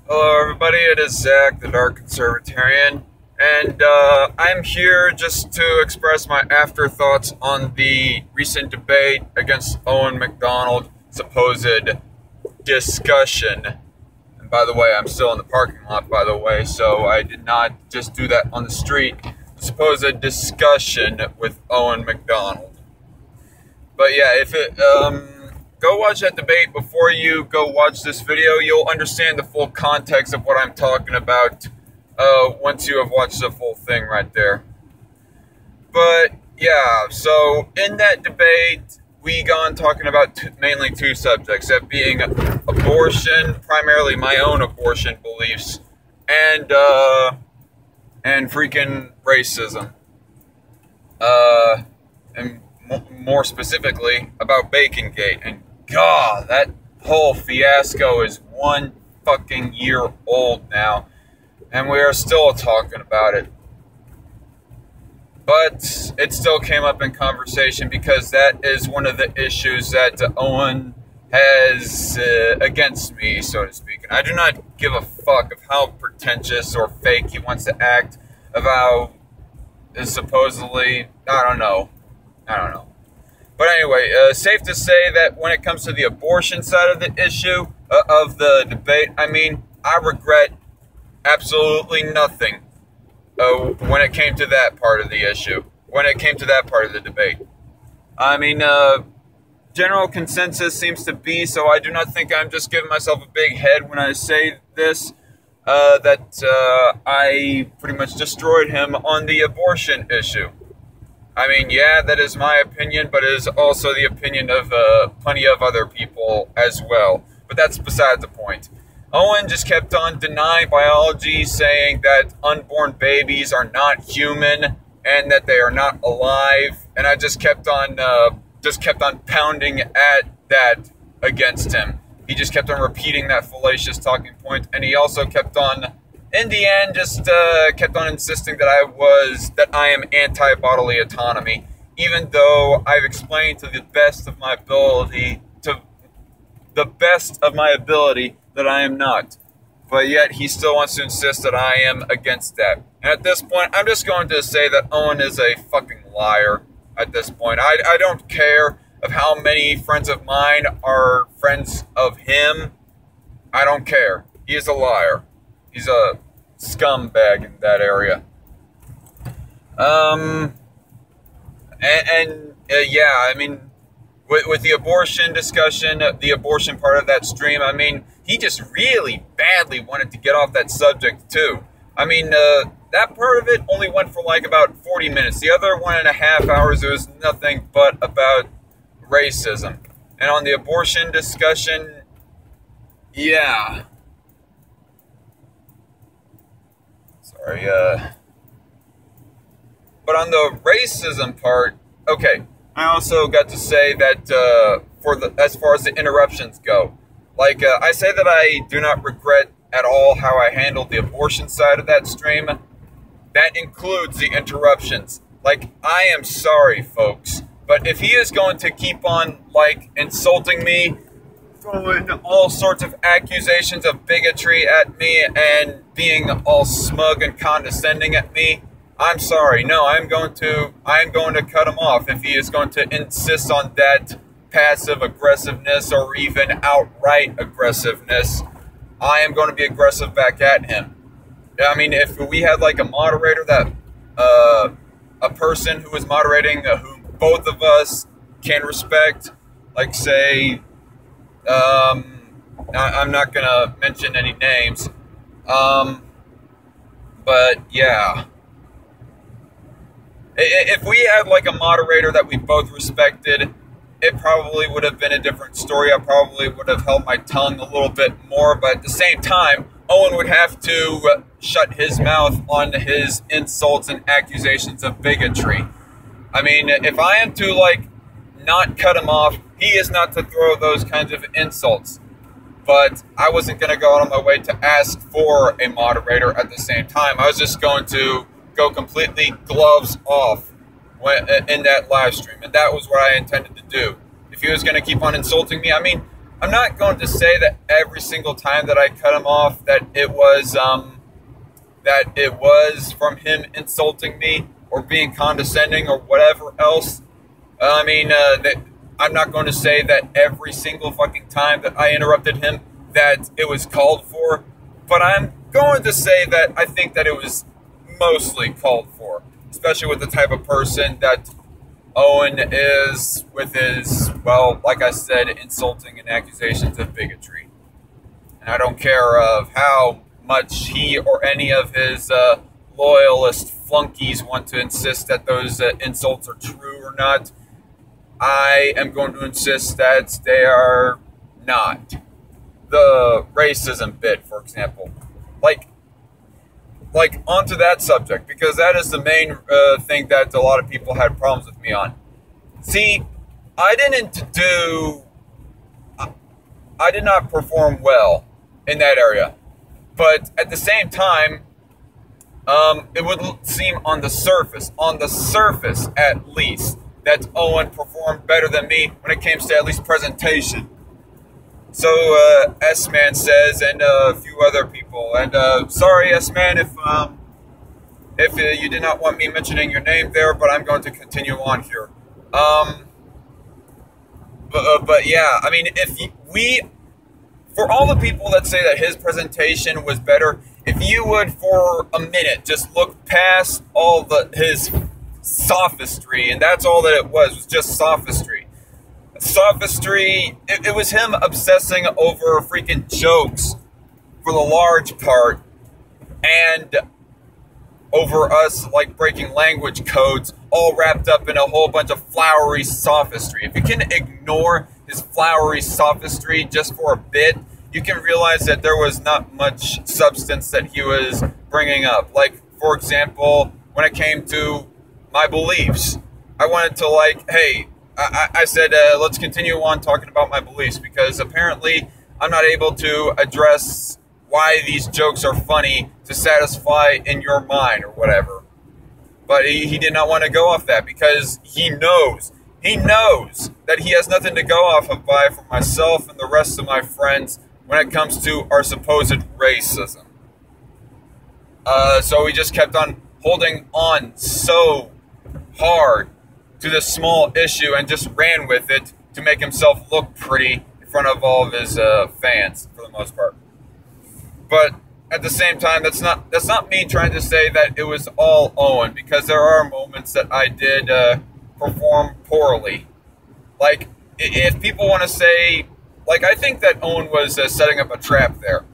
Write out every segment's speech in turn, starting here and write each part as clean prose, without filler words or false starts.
Hello, everybody. It is Zach, the Dark Conservatarian, and I'm here just to express my afterthoughts on the recent debate against Owen Macdonald, supposed discussion. And by the way, I'm still in the parking lot, by the way, so I did not just do that on the street. Supposed discussion with Owen Macdonald. But yeah, go watch that debate before you go watch this video. You'll understand the full context of what I'm talking about once you have watched the full thing right there. But yeah, so in that debate, we gone talking about mainly two subjects, that being abortion, primarily my own abortion beliefs, and freaking racism. And more specifically about Bacongate. And God, that whole fiasco is 1 fucking year old now, and we are still talking about it. But it still came up in conversation because that is one of the issues that Owen has against me, so to speak. And I do not give a fuck of how pretentious or fake he wants to act about supposedly, I don't know. But anyway, safe to say that when it comes to the abortion side of the issue, of the debate, I mean, I regret absolutely nothing when it came to that part of the issue, when it came to that part of the debate. I mean, general consensus seems to be, so I do not think I'm just giving myself a big head when I say this, that I pretty much destroyed him on the abortion issue. I mean, yeah, that is my opinion, but it is also the opinion of plenty of other people as well. But that's beside the point. Owen just kept on denying biology, saying that unborn babies are not human and that they are not alive. And I just kept on pounding at that against him. He just kept on repeating that fallacious talking point, and he also kept on, in the end, just kept on insisting that I am anti-bodily autonomy, even though I've explained to the best of my ability, that I am not. But yet he still wants to insist that I am against that. And at this point, I'm just going to say that Owen is a fucking liar at this point. I don't care of how many friends of mine are friends of him. I don't care. He is a liar. He's a scumbag in that area. Yeah, I mean, with the abortion discussion, the abortion part of that stream, I mean, he just really badly wanted to get off that subject too. I mean, that part of it only went for like about 40 minutes. The other 1.5 hours, it was nothing but about racism. And on the abortion discussion, yeah. Sorry, but on the racism part, okay, I also got to say that as far as the interruptions go, like I say that I do not regret at all how I handled the abortion side of that stream. That includes the interruptions. Like, I am sorry, folks, but if he is going to keep on like insulting me, throwing all sorts of accusations of bigotry at me and being all smug and condescending at me, I'm sorry. No, I'm going to cut him off if he is going to insist on that passive aggressiveness or even outright aggressiveness. I am going to be aggressive back at him. I mean, if we had like a moderator that a person who is moderating who both of us can respect, like say, I'm not gonna mention any names, but yeah. If we had like a moderator that we both respected, it probably would have been a different story. I probably would have held my tongue a little bit more, but at the same time, Owen would have to shut his mouth on his insults and accusations of bigotry. I mean, if I am to like not cut him off, he is not to throw those kinds of insults. But I wasn't going to go out on my way to ask for a moderator at the same time. I was just going to go completely gloves off in that live stream, and that was what I intended to do. If he was going to keep on insulting me, I mean, I'm not going to say that every single time that I cut him off that it was from him insulting me or being condescending or whatever else. I'm not going to say that every single fucking time that I interrupted him that it was called for, but I'm going to say that I think that it was mostly called for, especially with the type of person that Owen is with his, well, like I said, insulting and accusations of bigotry. And I don't care of how much he or any of his loyalist flunkies want to insist that those insults are true or not. I am going to insist that they are not. The racism bit, for example. Like onto that subject, because that is the main thing that a lot of people had problems with me on. See, I did not perform well in that area. But at the same time, it would seem on the surface at least, that Owen performed better than me when it came to at least presentation. So S-Man says, and a few other people. And sorry, S-Man, if you did not want me mentioning your name there, but I'm going to continue on here. But yeah, I mean, for all the people that say that his presentation was better, if you would for a minute just look past all his sophistry, and that's all that it was just sophistry. Sophistry, it was him obsessing over freaking jokes for the large part, and over us like breaking language codes, all wrapped up in a whole bunch of flowery sophistry. If you can ignore his flowery sophistry just for a bit, you can realize that there was not much substance that he was bringing up. Like, for example, when it came to my beliefs, I wanted to I said, let's continue on talking about my beliefs, because apparently I'm not able to address why these jokes are funny to satisfy in your mind or whatever. But he did not want to go off that, because he knows that he has nothing to go off of by for myself and the rest of my friends when it comes to our supposed racism. So he just kept on holding on so hard to this small issue and just ran with it to make himself look pretty in front of all of his fans, for the most part. But at the same time, that's not me trying to say that it was all Owen, because there are moments that I did perform poorly. Like, if people want to say, like, I think that Owen was setting up a trap there.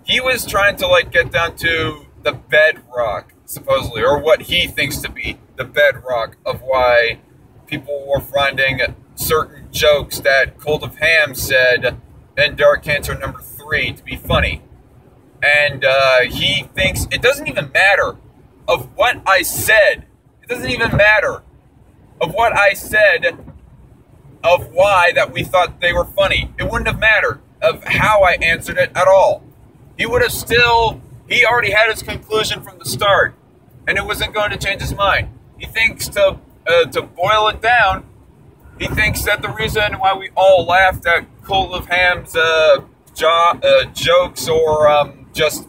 He was trying to get down to the bedrock, supposedly, or what he thinks to be the bedrock of why people were finding certain jokes that Cult of Ham said in Dark Cancer number 3 to be funny. And he thinks it doesn't even matter of what I said. It doesn't even matter of what I said of why that we thought they were funny. It wouldn't have mattered of how I answered it at all. He would have he already had his conclusion from the start, and it wasn't going to change his mind. He thinks to boil it down, he thinks that the reason why we all laughed at Cult of Ham's jokes or just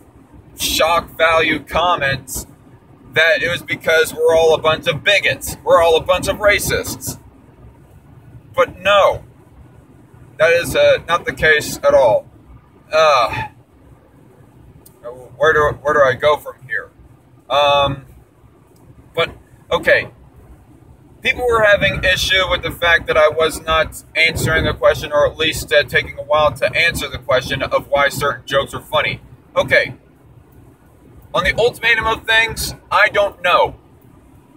shock value comments, that it was because we're all a bunch of bigots. We're all a bunch of racists. But no, that is not the case at all. Where do I go from here? But okay, people were having issue with the fact that I was not answering the question, or at least taking a while to answer the question of why certain jokes are funny. Okay, on the ultimatum of things, I don't know.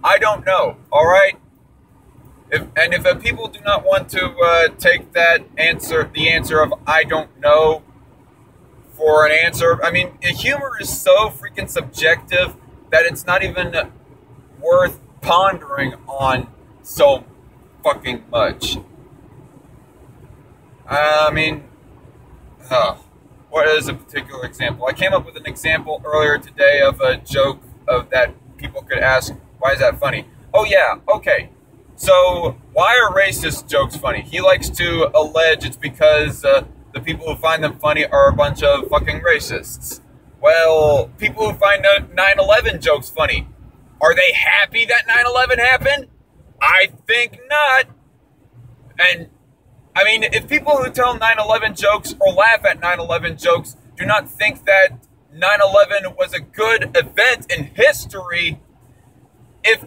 All right. If people do not want to take that answer, the answer of I don't know, for an answer, I mean, humor is so freaking subjective that it's not even worth pondering on so fucking much. I mean, what is a particular example? I came up with an example earlier today of a joke of that people could ask, why is that funny? Oh yeah, okay. So why are racist jokes funny? He likes to allege it's because the people who find them funny are a bunch of fucking racists. Well, people who find 9/11 jokes funny, are they happy that 9/11 happened? I think not. And I mean, if people who tell 9/11 jokes or laugh at 9/11 jokes do not think that 9/11 was a good event in history, if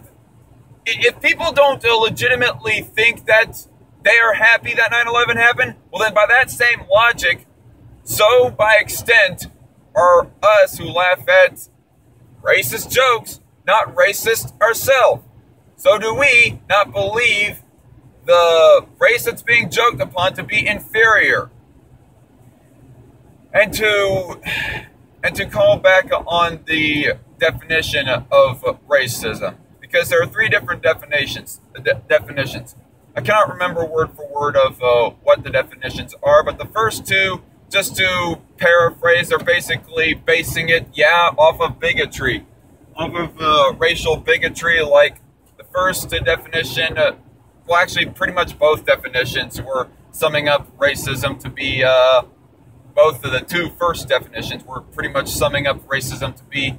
people don't legitimately think that they are happy that 9/11 happened, well then by that same logic, so by extent are us who laugh at racist jokes not racist ourselves. So do we not believe the race that's being joked upon to be inferior? And to call back on the definition of racism, because there are three different definitions. I cannot remember word for word of what the definitions are, but the first two, just to paraphrase, are basically basing it, off of bigotry, off of racial bigotry. Like the first definition, well, actually, pretty much both definitions were summing up racism to be, both of the two first definitions were pretty much summing up racism to be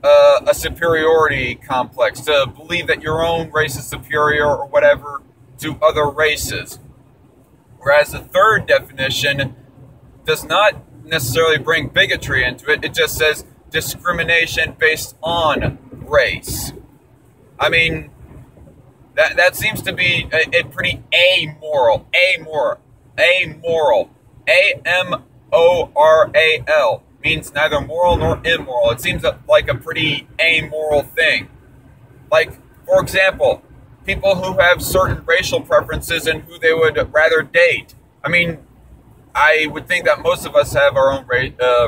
a superiority complex, to believe that your own race is superior or whatever to other races. Whereas the third definition does not necessarily bring bigotry into it. It just says discrimination based on race. I mean, that seems to be a pretty amoral. A-M-O-R-A-L means neither moral nor immoral. It seems like a pretty amoral thing. Like, for example, people who have certain racial preferences and who they would rather date. I mean, I would think that most of us have our own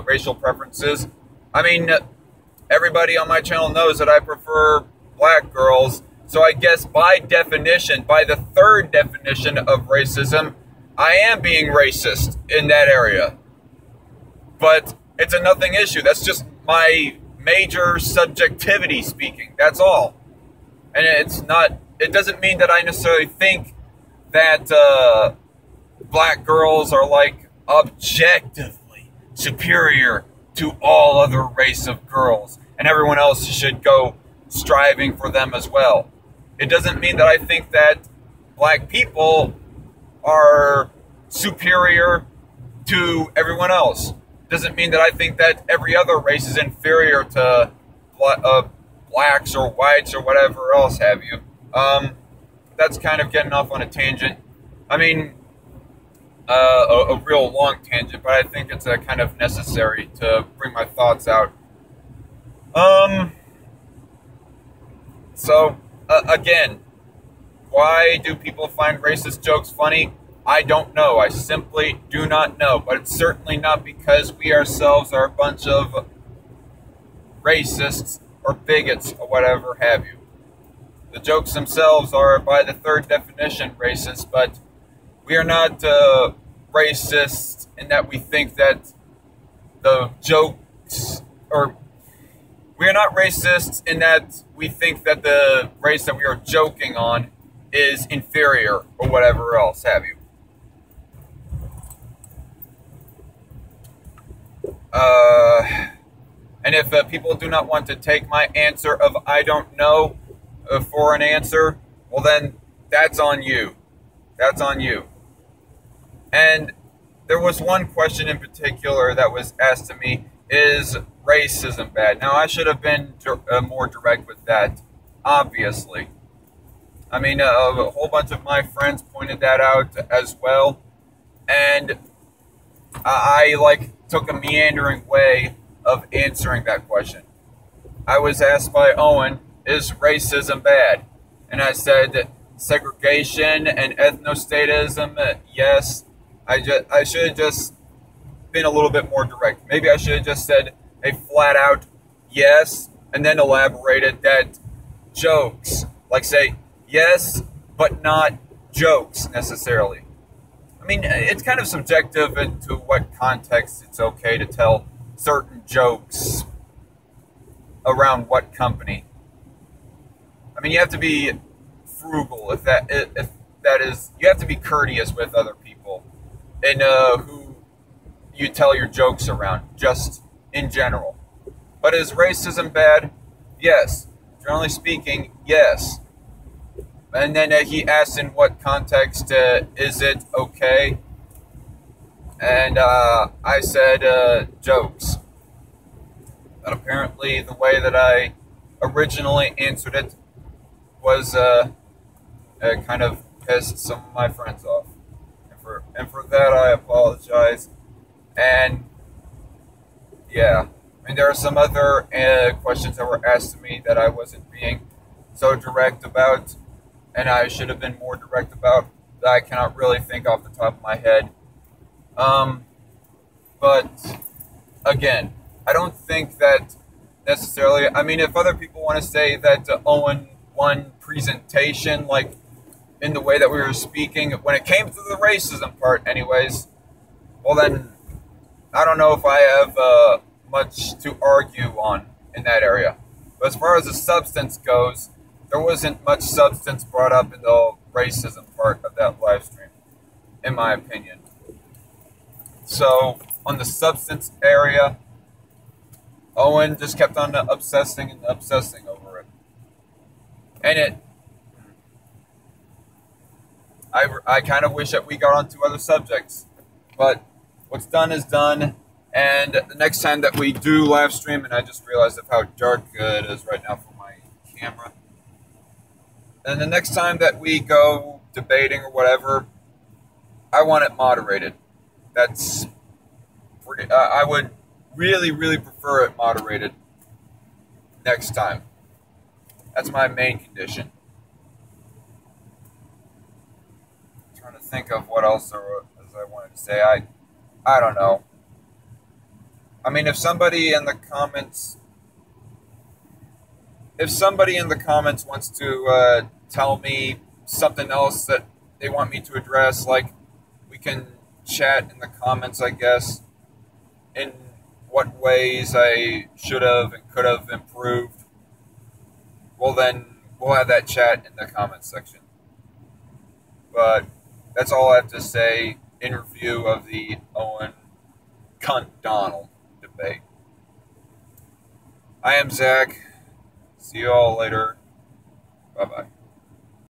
racial preferences. I mean, everybody on my channel knows that I prefer black girls. So I guess by definition, by the third definition of racism, I am being racist in that area. But it's a nothing issue. That's just my major subjectivity speaking. That's all. And it doesn't mean that I necessarily think that black girls are like objectively superior to all other race of girls, and everyone else should go striving for them as well. It doesn't mean that I think that black people are superior to everyone else. It doesn't mean that I think that every other race is inferior to blacks or whites or whatever else have you. That's kind of getting off on a tangent. I mean, a real long tangent, but I think it's kind of necessary to bring my thoughts out. So, again, why do people find racist jokes funny? I don't know. I simply do not know. But it's certainly not because we ourselves are a bunch of racists or bigots or whatever have you. The jokes themselves are, by the third definition, racist, but we are not racist in that we think that the jokes, or we are not racist in that we think that the race that we are joking on is inferior or whatever else have you. And if people do not want to take my answer of I don't know for an answer, well then that's on you. That's on you. And there was one question in particular that was asked to me, is racism bad? Now, I should have been more direct with that, obviously. I mean, a whole bunch of my friends pointed that out as well. And I took a meandering way of answering that question. I was asked by Owen, is racism bad? And I said, segregation and ethnostatism, yes. I should have just been a little bit more direct. Maybe I should have just said a flat out yes, and then elaborated that jokes, like say, yes, but not jokes necessarily. I mean, it's kind of subjective into what context it's okay to tell certain jokes around what company. I mean, you have to be frugal. If that is, you have to be courteous with other people, and who you tell your jokes around, just in general. But is racism bad? Yes. Generally speaking, yes. And then he asked in what context is it okay? And I said jokes. But apparently the way that I originally answered it was kind of pissed some of my friends off. And for that I apologize. And yeah, I mean, there are some other questions that were asked to me that I wasn't being so direct about, and I should have been more direct about, that I cannot really think off the top of my head. But again, I don't think that necessarily, I mean, if other people want to say that Owen won presentation, like in the way that we were speaking, when it came to the racism part anyways, well then, I don't know if I have much to argue on in that area. But as far as the substance goes, there wasn't much substance brought up in the racism part of that live stream, in my opinion. So, on the substance area, Owen just kept on obsessing and obsessing over it. And I kind of wish that we got onto other subjects. But what's done is done, and the next time that we do live stream, and I just realized of how dark it is right now for my camera, and the next time that we go debating or whatever, I want it moderated. That's pretty, I would really, really prefer it moderated next time. That's my main condition. I'm trying to think of what else I wanted to say. I don't know. I mean, if somebody in the comments wants to tell me something else that they want me to address, like, we can chat in the comments, I guess, in what ways I should have and could have improved. Well, then we'll have that chat in the comments section. But that's all I have to say in review of the Owen Macdonald debate. I am Zach. See you all later. Bye-bye.